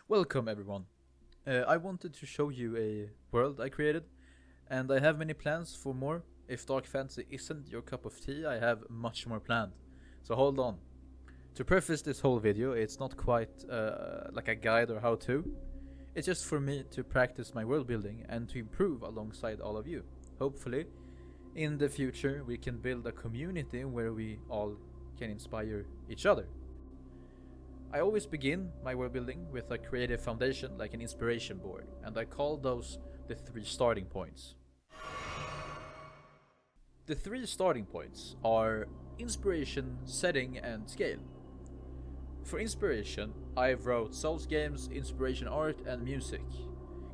Welcome everyone. I wanted to show you a world I created, and I have many plans for more. If dark fantasy isn't your cup of tea, I have much more planned. So hold on. To preface this whole video, it's not quite like a guide or how-to. It's just for me to practice my world building and to improve alongside all of you. Hopefully, in the future, we can build a community where we all can inspire each other. I always begin my world building with a creative foundation like an inspiration board, and I call those the three starting points. The three starting points are inspiration, setting, and scale. For inspiration, I wrote Souls games, inspiration art, and music.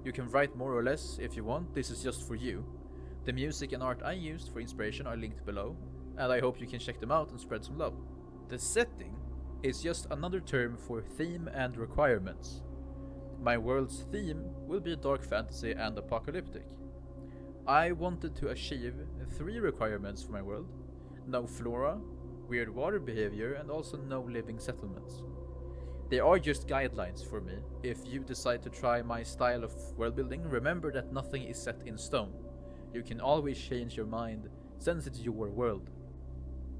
You can write more or less if you want, this is just for you. The music and art I used for inspiration are linked below, and I hope you can check them out and spread some love. The setting is just another term for theme and requirements. My world's theme will be dark fantasy and apocalyptic. I wanted to achieve three requirements for my world: no flora, weird water behavior, and also no living settlements. They are just guidelines for me. If you decide to try my style of world building, remember that nothing is set in stone. You can always change your mind since it's your world.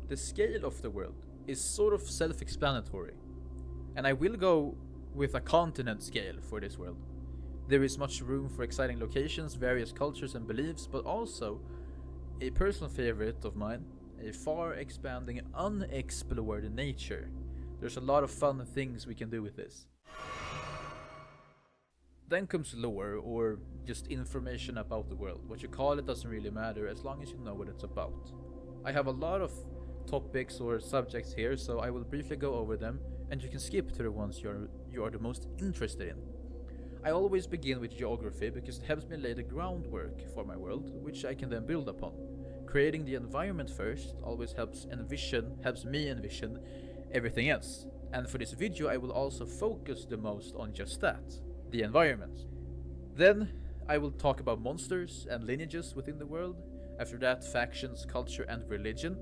The scale of the world is sort of self-explanatory, and I will go with a continent scale for this world. There is much room for exciting locations, various cultures and beliefs, but also a personal favorite of mine, a far expanding unexplored nature. There's a lot of fun things we can do with this. Then comes lore, or just information about the world. What you call it doesn't really matter as long as you know what it's about. I have a lot of topics or subjects here, so I will briefly go over them, and you can skip to the ones you are the most interested in. I always begin with geography because it helps me lay the groundwork for my world, which I can then build upon. Creating the environment first always helps me envision everything else. And for this video I will also focus the most on just that, the environment. Then I will talk about monsters and lineages within the world. After that, factions, culture, and religion.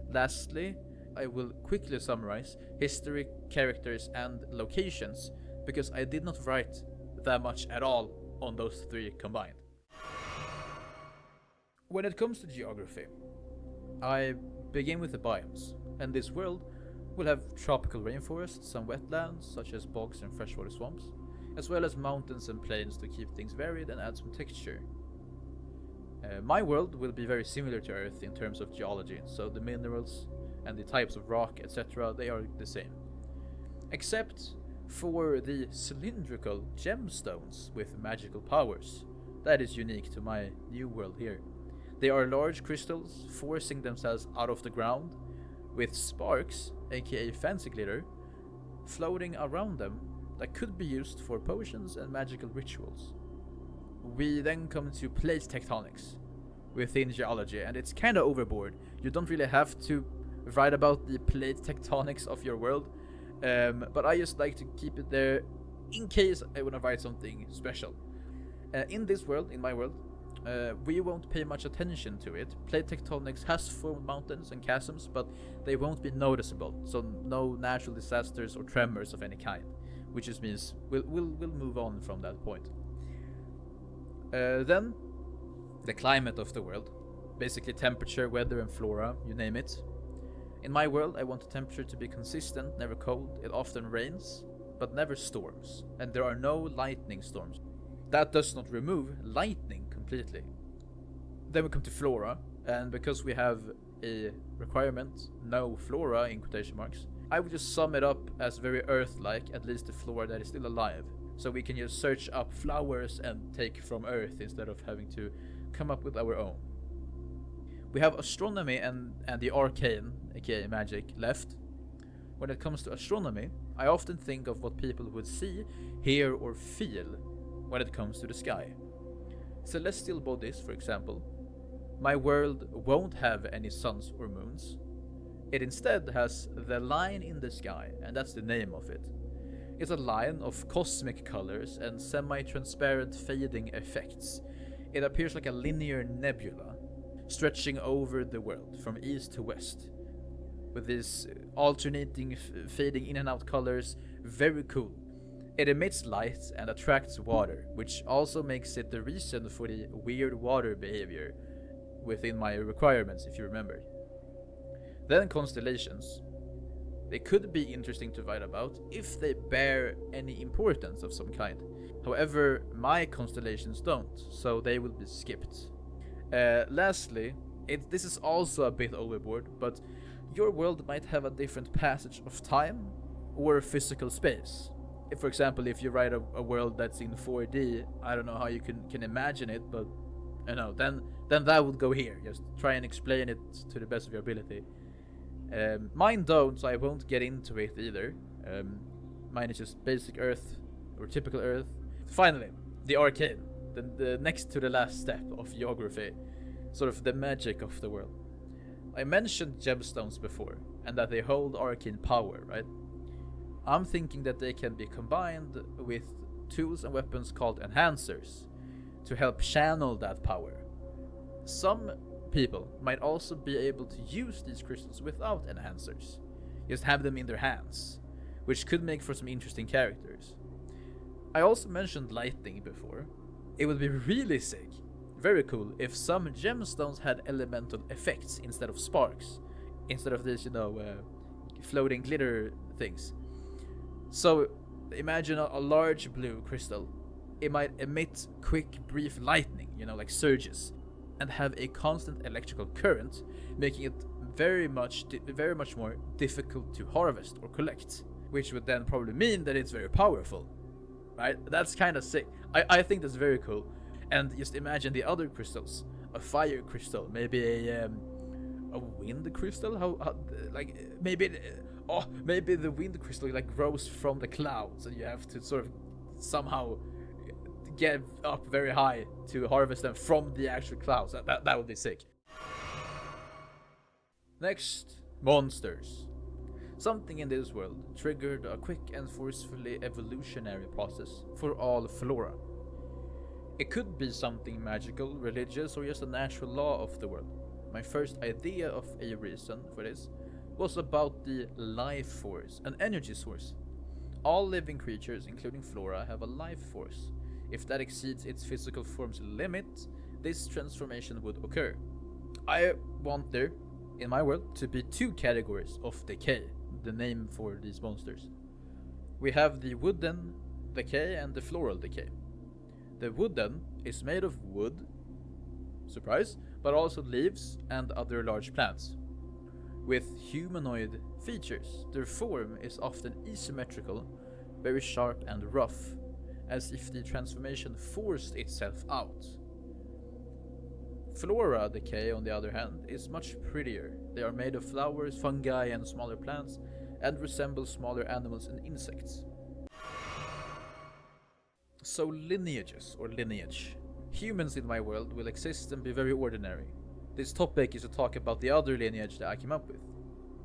Lastly, I will quickly summarize history, characters, and locations, because I did not write that much at all on those three combined. When it comes to geography, I begin with the biomes, and this world will have tropical rainforests, some wetlands such as bogs and freshwater swamps, as well as mountains and plains to keep things varied and add some texture. My world will be very similar to Earth in terms of geology, so the minerals and the types of rock, etc., they are the same. Except for the cylindrical gemstones with magical powers. That is unique to my new world here. They are large crystals forcing themselves out of the ground, with sparks, aka fancy glitter, floating around them that could be used for potions and magical rituals. We then come to plate tectonics within geology, and it's kinda overboard. You don't really have to write about the plate tectonics of your world, but I just like to keep it there in case I wanna write something special. In this world, in my world, we won't pay much attention to it. Plate tectonics has formed mountains and chasms, but they won't be noticeable, so no natural disasters or tremors of any kind, which just means we'll move on from that point. Then, the climate of the world. Basically temperature, weather, and flora, you name it. In my world, I want the temperature to be consistent, never cold. It often rains, but never storms. And there are no lightning storms. That does not remove lightning completely. Then we come to flora, and because we have a requirement, no flora in quotation marks, I would just sum it up as very Earth-like, at least the flora that is still alive. So we can just search up flowers and take from Earth instead of having to come up with our own. We have astronomy and the arcane, aka magic, left. When it comes to astronomy, I often think of what people would see, hear, or feel when it comes to the sky. Celestial bodies, for example. My world won't have any suns or moons. It instead has the line in the sky, and that's the name of it. It's a line of cosmic colors and semi-transparent fading effects. It appears like a linear nebula, stretching over the world from east to west, with these alternating fading in and out colors. Very cool. It emits light and attracts water, which also makes it the reason for the weird water behavior within my requirements, if you remember. Then constellations. They could be interesting to write about if they bear any importance of some kind. However, my constellations don't, so they will be skipped. Lastly, this is also a bit overboard, but your world might have a different passage of time or physical space. If, for example, if you write a world that's in 4D, I don't know how you can imagine it, but then that would go here. Just try and explain it to the best of your ability. Mine don't, so I won't get into it either. Mine is just basic Earth or typical Earth. Finally, the arcane, the next to the last step of geography, sort of the magic of the world. I mentioned gemstones before, and that they hold arcane power, right? I'm thinking that they can be combined with tools and weapons called enhancers to help channel that power. Some people might also be able to use these crystals without enhancers, just have them in their hands, which could make for some interesting characters. I also mentioned lightning before. It would be really sick, very cool, if some gemstones had elemental effects instead of sparks, instead of this, floating glitter things. So imagine a large blue crystal. It might emit quick, brief lightning, like surges, and have a constant electrical current, making it very much more difficult to harvest or collect, which would then probably mean that it's very powerful, right? That's kind of sick. I think that's very cool. And just imagine the other crystals: a fire crystal, maybe a wind crystal. Maybe the wind crystal grows from the clouds, and you have to sort of somehow get up very high to harvest them from the actual clouds. That would be sick. Next, monsters. Something in this world triggered a quick and forcefully evolutionary process for all flora. It could be something magical, religious, or just a natural law of the world. My first idea of a reason for this was about the life force, an energy source. All living creatures, including flora, have a life force. If that exceeds its physical form's limit, this transformation would occur. I want there, in my world, to be two categories of decay, the name for these monsters. We have the wooden decay and the floral decay. The wooden is made of wood, surprise, but also leaves and other large plants. With humanoid features, their form is often asymmetrical, very sharp and rough, as if the transformation forced itself out. Flora decay, on the other hand, is much prettier. They are made of flowers, fungi, and smaller plants, and resemble smaller animals and insects. So lineages, or lineage. Humans in my world will exist and be very ordinary. This topic is to talk about the other lineage that I came up with.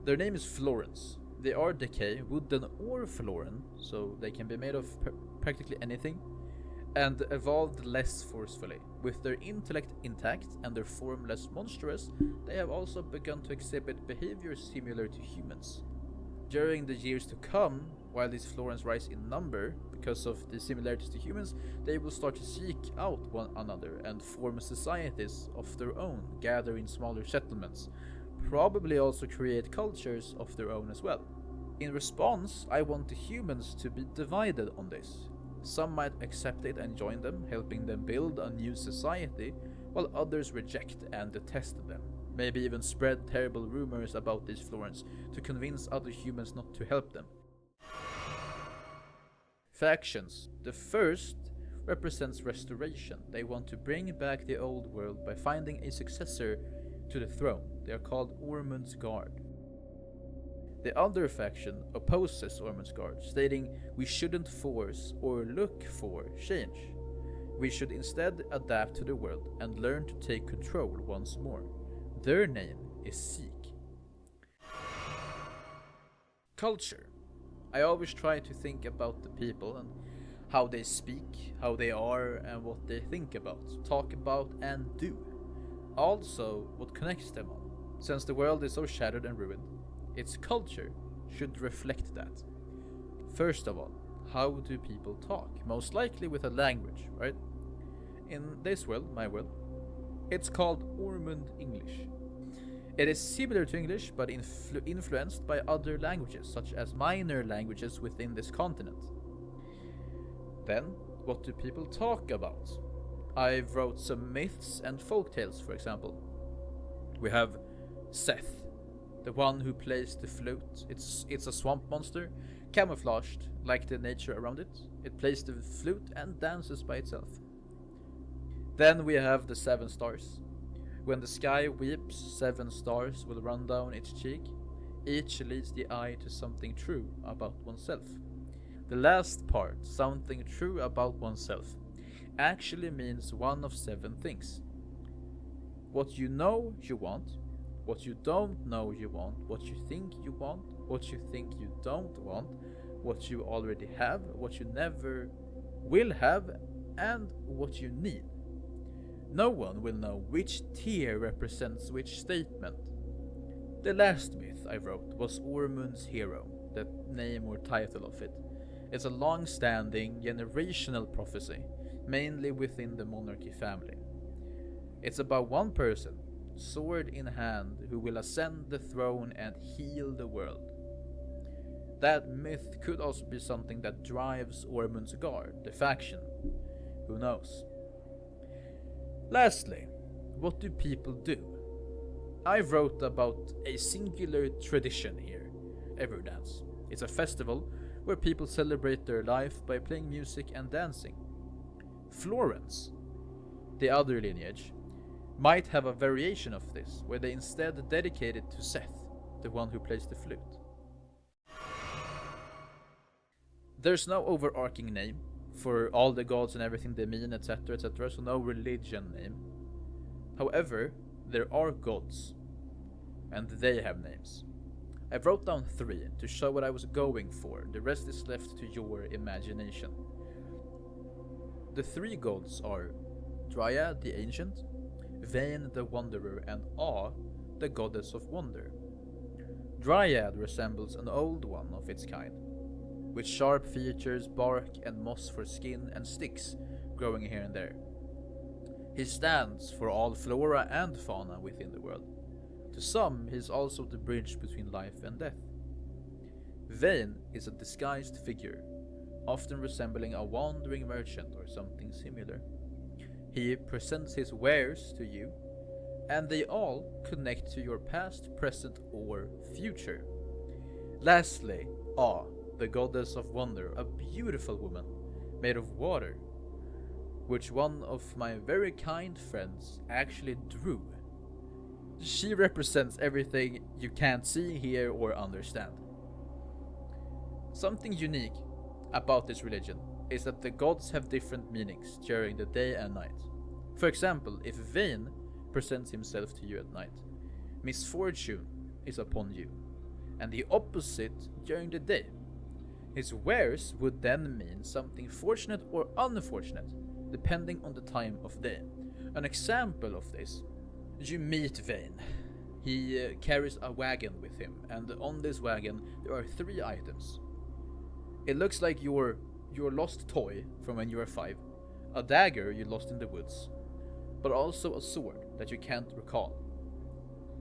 Their name is Florens. They are decay, wooden or floran, so they can be made of practically anything, and evolved less forcefully. With their intellect intact and their form less monstrous, they have also begun to exhibit behaviors similar to humans. During the years to come, while these Florens rise in number, because of the similarities to humans, they will start to seek out one another and form societies of their own, gather in smaller settlements, probably also create cultures of their own as well. In response, I want the humans to be divided on this. Some might accept it and join them, helping them build a new society, while others reject and detest them. Maybe even spread terrible rumors about these Florens to convince other humans not to help them. Factions. The first represents restoration. They want to bring back the old world by finding a successor to the throne. They are called Ormund's Guard. The other faction opposes Ormund's Guard, stating we shouldn't force or look for change. We should instead adapt to the world and learn to take control once more. Their name is Seek. Culture. I always try to think about the people and how they speak, how they are, and what they think about, talk about, and do. Also, what connects them all. Since the world is so shattered and ruined, its culture should reflect that. First of all, how do people talk? Most likely with a language, right? In this world, my world, it's called Ormund English. It is similar to English, but influenced by other languages, such as minor languages within this continent. Then, what do people talk about? I've wrote some myths and folktales, for example. We have Seth, the one who plays the flute. It's a swamp monster, camouflaged like the nature around it. It plays the flute and dances by itself. Then we have the 7 stars. When the sky weeps, 7 stars will run down its cheek. Each leads the eye to something true about oneself. The last part, something true about oneself, actually means one of 7 things. What you know you want, what you don't know you want, what you think you want, what you think you don't want, what you already have, what you never will have, and what you need. No one will know which tier represents which statement. The last myth I wrote was Ormund's Hero, the name or title of it. It's a long-standing generational prophecy, mainly within the monarchy family. It's about one person, sword in hand, who will ascend the throne and heal the world. That myth could also be something that drives Ormund's guard, the faction. Who knows? Lastly, what do people do? I wrote about a singular tradition here, Everdance. It's a festival where people celebrate their life by playing music and dancing. Florence, the other lineage, might have a variation of this, where they instead dedicate it to Seth, the one who plays the flute. There's no overarching name for all the gods and everything they mean, etc., etc., so no religion name. However, there are gods, and they have names. I wrote down 3 to show what I was going for, the rest is left to your imagination. The 3 gods are Dryad the Ancient, Vane the Wanderer, and Awe, the Goddess of Wonder. Dryad resembles an old one of its kind, with sharp features, bark and moss for skin, and sticks growing here and there. He stands for all flora and fauna within the world. To some, he is also the bridge between life and death. Vane is a disguised figure, often resembling a wandering merchant or something similar. He presents his wares to you, and they all connect to your past, present, or future. Lastly, Awe, the Goddess of Wonder, a beautiful woman made of water, which one of my very kind friends actually drew. She represents everything you can't see, hear, or understand. Something unique about this religion is that the gods have different meanings during the day and night. For example, if Vane presents himself to you at night, misfortune is upon you, and the opposite during the day. His wares would then mean something fortunate or unfortunate, depending on the time of day. An example of this: you meet Vane. He carries a wagon with him, and on this wagon there are 3 items. It looks like your lost toy from when you were 5, a dagger you lost in the woods, but also a sword that you can't recall.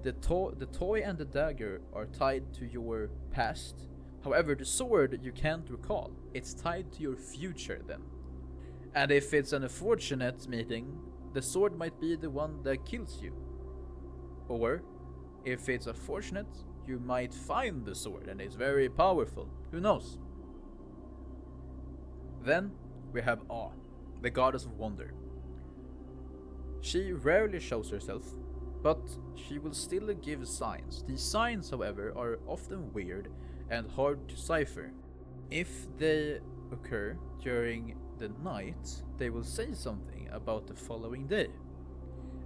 The toy and the dagger are tied to your past. However, the sword you can't recall. It's tied to your future then. And if it's an unfortunate meeting, the sword might be the one that kills you. Or, if it's unfortunate, you might find the sword and it's very powerful. Who knows? Then we have Awe, the Goddess of Wonder. She rarely shows herself, but she will still give signs. These signs, however, are often weird and hard to cipher. If they occur during the night, they will say something about the following day.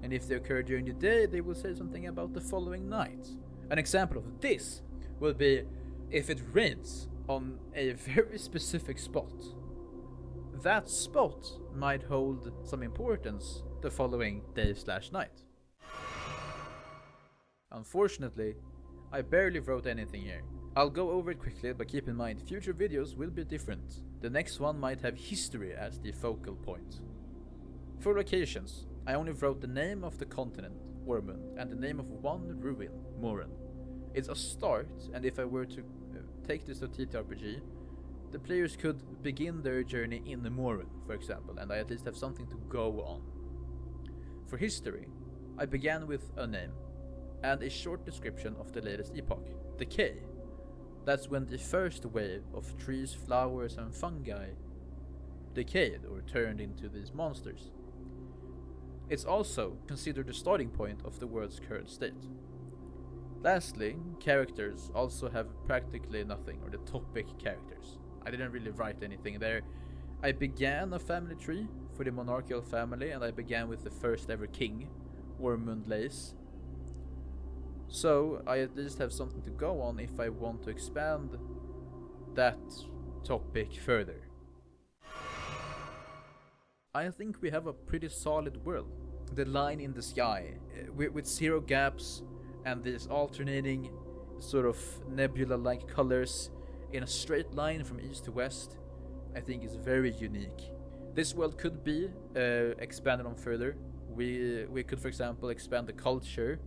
And if they occur during the day, they will say something about the following night. An example of this will be if it rains on a very specific spot. That spot might hold some importance the following day/night. Unfortunately, I barely wrote anything here. I'll go over it quickly, but keep in mind, future videos will be different. The next one might have history as the focal point. For locations, I only wrote the name of the continent, Ormund, and the name of one ruin, Moran. It's a start, and if I were to take this to TTRPG, the players could begin their journey in Moran, for example, and I at least have something to go on. For history, I began with a name, and a short description of the latest epoch, Decay. That's when the first wave of trees, flowers and fungi decayed or turned into these monsters. It's also considered the starting point of the world's current state. Lastly, characters also have practically nothing, or the topic characters. I didn't really write anything there. I began a family tree for the monarchical family, and I began with the first ever king, Ormund. So I at least have something to go on if I want to expand that topic further. I think we have a pretty solid world. The line in the sky, with zero gaps and these alternating sort of nebula-like colors in a straight line from east to west, I think is very unique. This world could be expanded on further. We could, for example, expand the culture,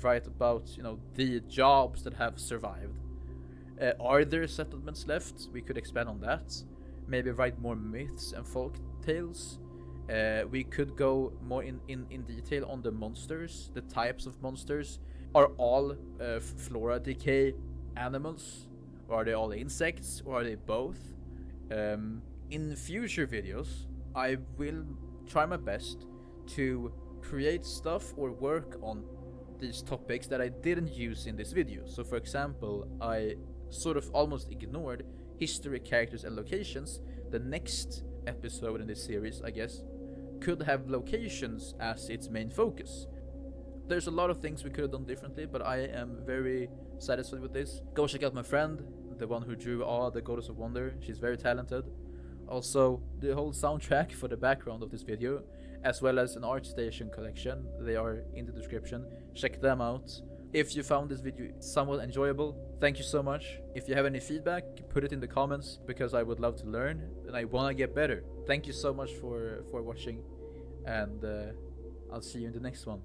write about, you know, the jobs that have survived. Are there settlements left? We could expand on that. Maybe write more myths and folk tales. We could go more in detail on the monsters, the types of monsters. Are all flora decay animals? Or are they all insects? Or are they both? In future videos, I will try my best to create stuff or work on these topics that I didn't use in this video. So for example, I sort of almost ignored history, characters and locations. The next episode in this series, I guess, could have locations as its main focus. There's a lot of things we could have done differently, but I am very satisfied with this. Go check out my friend, the one who drew the Goddess of Wonder. She's very talented. Also, the whole soundtrack for the background of this video, as well as an ArtStation collection, they are in the description. Check them out. If you found this video somewhat enjoyable, thank you so much. If you have any feedback, put it in the comments, because I would love to learn and I want to get better. Thank you so much for watching, and I'll see you in the next one.